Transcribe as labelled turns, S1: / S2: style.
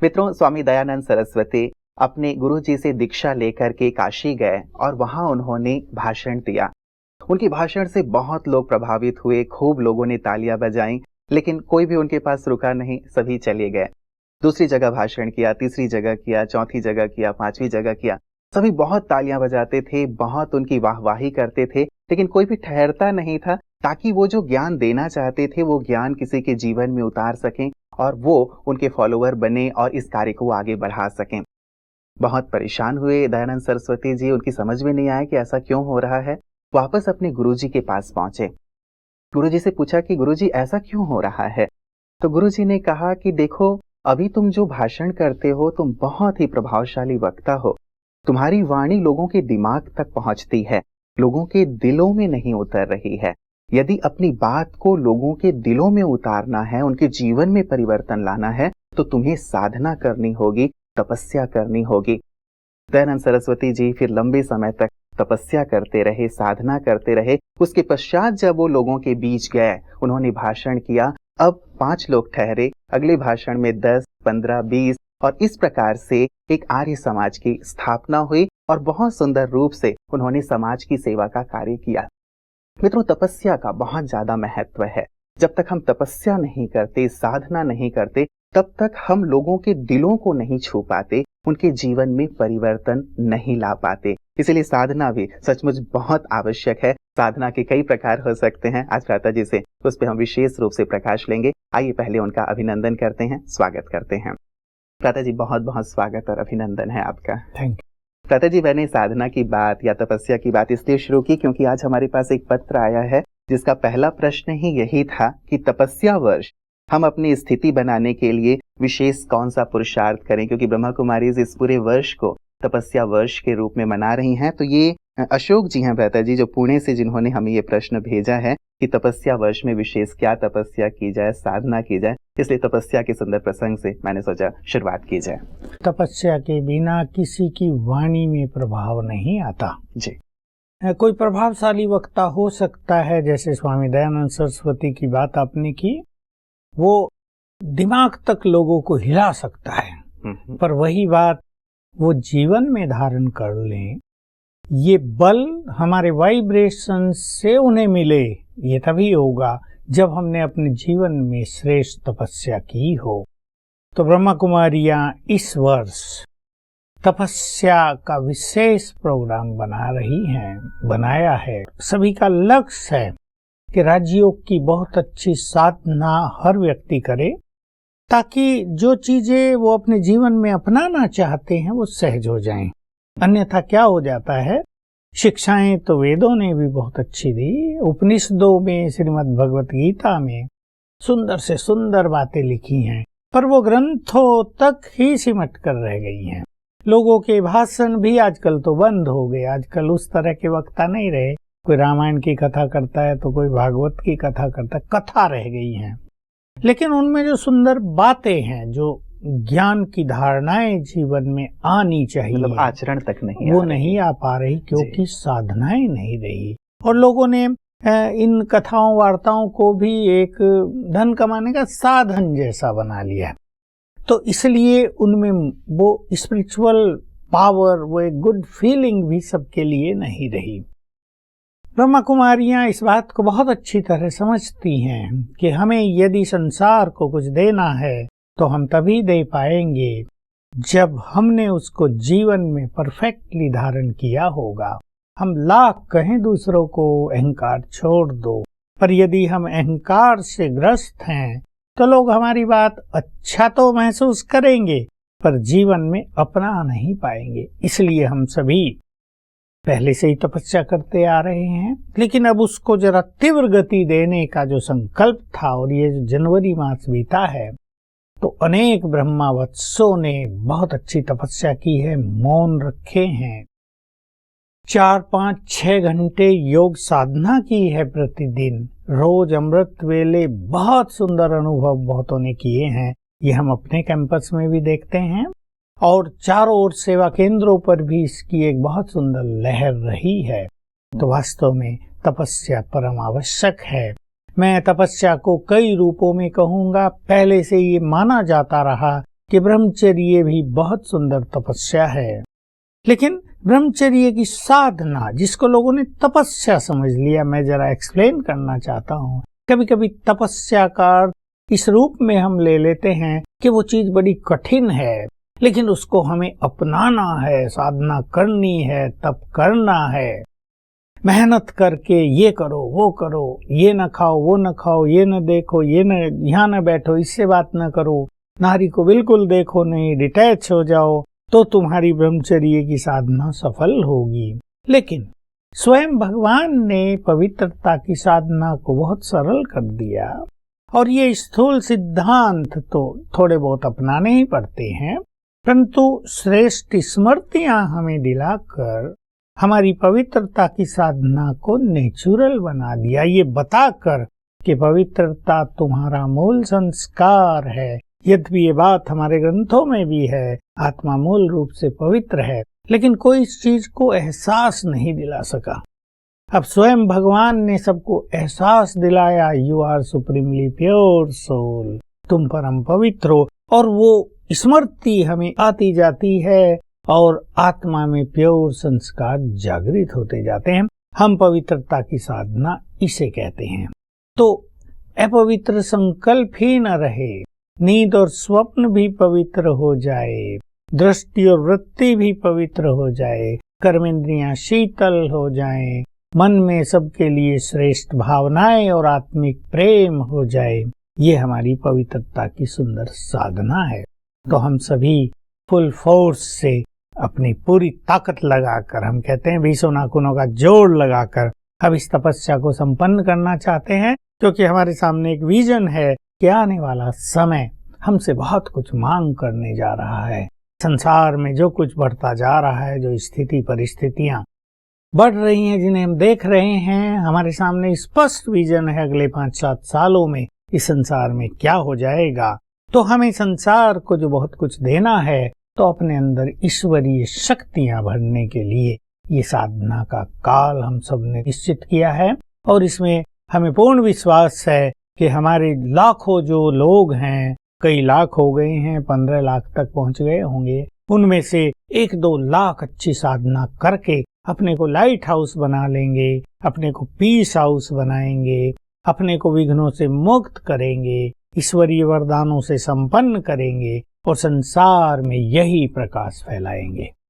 S1: मित्रों, स्वामी दयानंद सरस्वती अपने गुरुजी से दीक्षा लेकर के काशी गए और वहां उन्होंने भाषण दिया। उनके भाषण से बहुत लोग प्रभावित हुए, खूब लोगों ने तालियां बजाईं, लेकिन कोई भी उनके पास रुका नहीं, सभी चले गए। दूसरी जगह भाषण किया, तीसरी जगह किया, चौथी जगह किया, पांचवी जगह किया। सभी बहुत तालियां बजाते थे, बहुत उनकी वाहवाही करते थे, लेकिन कोई भी ठहरता नहीं था ताकि वो जो ज्ञान देना चाहते थे वो ज्ञान किसी के जीवन में उतार सकें और वो उनके फॉलोअर बने और इस कार्य को आगे बढ़ा सकें। बहुत परेशान हुए दयानंद सरस्वती जी, उनकी समझ में नहीं आया कि ऐसा क्यों हो रहा है। वापस अपने गुरुजी के पास पहुंचे। गुरुजी से पूछा कि गुरुजी ऐसा क्यों हो रहा है। तो गुरुजी ने कहा कि देखो, अभी तुम जो भाषण करते हो तुम बहुत ही प्रभावशाली वक्ता हो। तुम्हारी वाणी लोगों के दिमाग तक पहुंचती है, लोगों के दिलों में नहीं उतर रही है। यदि अपनी बात को लोगों के दिलों में उतारना है, उनके जीवन में परिवर्तन लाना है, तो तुम्हें साधना करनी होगी, तपस्या करनी होगी। दयानंद सरस्वती जी फिर लंबे समय तक तपस्या करते रहे, साधना करते रहे। उसके पश्चात जब वो लोगों के बीच गए, उन्होंने भाषण किया। अब 5 लोग ठहरे, अगले भाषण में 10, 15, 20 और इस प्रकार से एक आर्य समाज की स्थापना हुई और बहुत सुंदर रूप से उन्होंने समाज की सेवा का कार्य किया। मित्रों, तपस्या का बहुत ज्यादा महत्व है। जब तक हम तपस्या नहीं करते, साधना नहीं करते, तब तक हम लोगों के दिलों को नहीं छू पाते, उनके जीवन में परिवर्तन नहीं ला पाते। इसलिए साधना भी सचमुच बहुत आवश्यक है। साधना के कई प्रकार हो सकते हैं। आज प्राता जी से उस पर हम विशेष रूप से प्रकाश लेंगे। आइए पहले उनका अभिनंदन करते हैं, स्वागत करते हैं। प्राता जी, बहुत बहुत स्वागत और अभिनंदन है आपका।
S2: Thank you.
S1: प्राता जी, मैंने साधना की बात या तपस्या की बात इसलिए शुरू की क्योंकि आज हमारे पास एक पत्र आया है जिसका पहला प्रश्न ही यही था कि तपस्या वर्ष हम अपनी स्थिति बनाने के लिए विशेष कौन सा पुरुषार्थ करें, क्योंकि ब्रह्मा कुमारी इस पूरे वर्ष को तपस्या वर्ष के रूप में मना रही हैं। तो ये अशोक जी हैं भ्राता जी, जो पुणे से, जिन्होंने हमें ये प्रश्न भेजा है कि तपस्या वर्ष में विशेष क्या तपस्या की जाए, साधना की जाए। इसलिए तपस्या के सुंदर प्रसंग से मैंने सोचा शुरुआत की जाए।
S2: तपस्या के बिना किसी की वाणी में प्रभाव नहीं आता
S1: जी।
S2: कोई प्रभावशाली वक्ता हो सकता है, जैसे स्वामी दयानंद सरस्वती की बात आपने की, वो दिमाग तक लोगों को हिला सकता है, पर वही बात वो जीवन में धारण कर लें, ये बल हमारे वाइब्रेशन से उन्हें मिले, ये तभी होगा जब हमने अपने जीवन में श्रेष्ठ तपस्या की हो। तो ब्रह्मा कुमारियां इस वर्ष तपस्या का विशेष प्रोग्राम बनाया है। सभी का लक्ष्य है कि राजयोग की बहुत अच्छी साधना हर व्यक्ति करे, ताकि जो चीजें वो अपने जीवन में अपनाना चाहते हैं वो सहज हो जाएं। अन्यथा क्या हो जाता है, शिक्षाएं तो वेदों ने भी बहुत अच्छी दी, उपनिषदों में, श्रीमद् भगवत गीता में सुंदर से सुंदर बातें लिखी हैं, पर वो ग्रंथों तक ही सिमट कर रह गई हैं। लोगों के भाषण भी आजकल तो बंद हो गए। आजकल उस तरह के वक्ता नहीं रहे। कोई रामायण की कथा करता है तो कोई भागवत की कथा करता है, कथा रह गई हैं। लेकिन उनमें जो सुंदर बातें हैं, जो ज्ञान की धारणाएं जीवन में आनी चाहिए,
S1: मतलब आचरण तक नहीं,
S2: वो नहीं आ पा रही, क्योंकि साधनाएं नहीं रही। और लोगों ने इन कथाओं वार्ताओं को भी एक धन कमाने का साधन जैसा बना लिया। तो इसलिए उनमें वो स्पिरिचुअल पावर, वो एक गुड फीलिंग भी सबके लिए नहीं रही। ब्रह्मा कुमारियां इस बात को बहुत अच्छी तरह समझती हैं कि हमें यदि संसार को कुछ देना है तो हम तभी दे पाएंगे जब हमने उसको जीवन में परफेक्टली धारण किया होगा। हम लाख कहें दूसरों को अहंकार छोड़ दो, पर यदि हम अहंकार से ग्रस्त हैं तो लोग हमारी बात अच्छा तो महसूस करेंगे, पर जीवन में अपना नहीं पाएंगे। इसलिए हम सभी पहले से ही तपस्या करते आ रहे हैं, लेकिन अब उसको जरा तीव्र गति देने का जो संकल्प था, और ये जो जनवरी मास बीता है, तो अनेक ब्रह्मावत्सों ने बहुत अच्छी तपस्या की है, मौन रखे हैं, 4, 5, 6 घंटे योग साधना की है प्रतिदिन, रोज अमृत वेले बहुत सुंदर अनुभव बहुतों ने किए हैं। ये हम अपने कैंपस में भी देखते हैं और चारों ओर सेवा केंद्रों पर भी इसकी एक बहुत सुंदर लहर रही है। तो वास्तव में तपस्या परम आवश्यक है। मैं तपस्या को कई रूपों में कहूँगा। पहले से ये माना जाता रहा कि ब्रह्मचर्य भी बहुत सुंदर तपस्या है, लेकिन ब्रह्मचर्य की साधना जिसको लोगों ने तपस्या समझ लिया, मैं जरा एक्सप्लेन करना चाहता हूँ। कभी कभी तपस्या का अर्थ इस रूप में हम ले लेते हैं कि वो चीज बड़ी कठिन है, लेकिन उसको हमें अपनाना है, साधना करनी है, तप करना है, मेहनत करके ये करो वो करो, ये न खाओ वो न खाओ, ये न देखो, ये न यहाँ न बैठो, इससे बात न करो, नारी को बिल्कुल देखो नहीं, डिटैच हो जाओ, तो तुम्हारी ब्रह्मचर्य की साधना सफल होगी। लेकिन स्वयं भगवान ने पवित्रता की साधना को बहुत सरल कर दिया, और ये स्थूल सिद्धांत तो थोड़े बहुत अपनाने ही पड़ते हैं, परंतु श्रेष्ठ स्मृतियां हमें दिलाकर हमारी पवित्रता की साधना को नेचुरल बना दिया, ये बताकर कि पवित्रता तुम्हारा मूल संस्कार है। यद्यपि ये बात हमारे ग्रंथों में भी है, आत्मा मूल रूप से पवित्र है, लेकिन कोई इस चीज को एहसास नहीं दिला सका। अब स्वयं भगवान ने सबको एहसास दिलाया, you are supremely pure soul, तुम परम पवित्र हो, और वो स्मृति हमें आती जाती है और आत्मा में प्योर संस्कार जागृत होते जाते हैं। हम पवित्रता की साधना इसे कहते हैं। तो अपवित्र संकल्प ही न रहे, नींद और स्वप्न भी पवित्र हो जाए, दृष्टि और वृत्ति भी पवित्र हो जाए, कर्मेंद्रियां शीतल हो जाएं, मन में सबके लिए श्रेष्ठ भावनाएं और आत्मिक प्रेम हो जाए, ये हमारी पवित्रता की सुंदर साधना है। तो हम सभी फुल फोर्स से अपनी पूरी ताकत लगाकर, हम कहते हैं 20 नाखूनों का जोड़ लगाकर, अब इस तपस्या को संपन्न करना चाहते हैं, क्योंकि हमारे सामने एक विजन है कि आने वाला समय हमसे बहुत कुछ मांग करने जा रहा है। संसार में जो कुछ बढ़ता जा रहा है, जो स्थिति परिस्थितियां बढ़ रही हैं, जिन्हें हम देख रहे हैं, हमारे सामने स्पष्ट विजन है अगले 5-7 सालों में इस संसार में क्या हो जाएगा। तो हमें संसार को जो बहुत कुछ देना है, तो अपने अंदर ईश्वरीय शक्तियां भरने के लिए ये साधना का काल हम सब ने निश्चित किया है, और इसमें हमें पूर्ण विश्वास है कि हमारे लाखों जो लोग हैं, कई लाख हो गए हैं, 15 लाख तक पहुंच गए होंगे, उनमें से 1-2 लाख अच्छी साधना करके अपने को लाइट हाउस बना लेंगे, अपने को पीस हाउस बनाएंगे, अपने को विघ्नों से मुक्त करेंगे, ईश्वरीय वरदानों से संपन्न करेंगे और संसार में यही प्रकाश फैलाएंगे।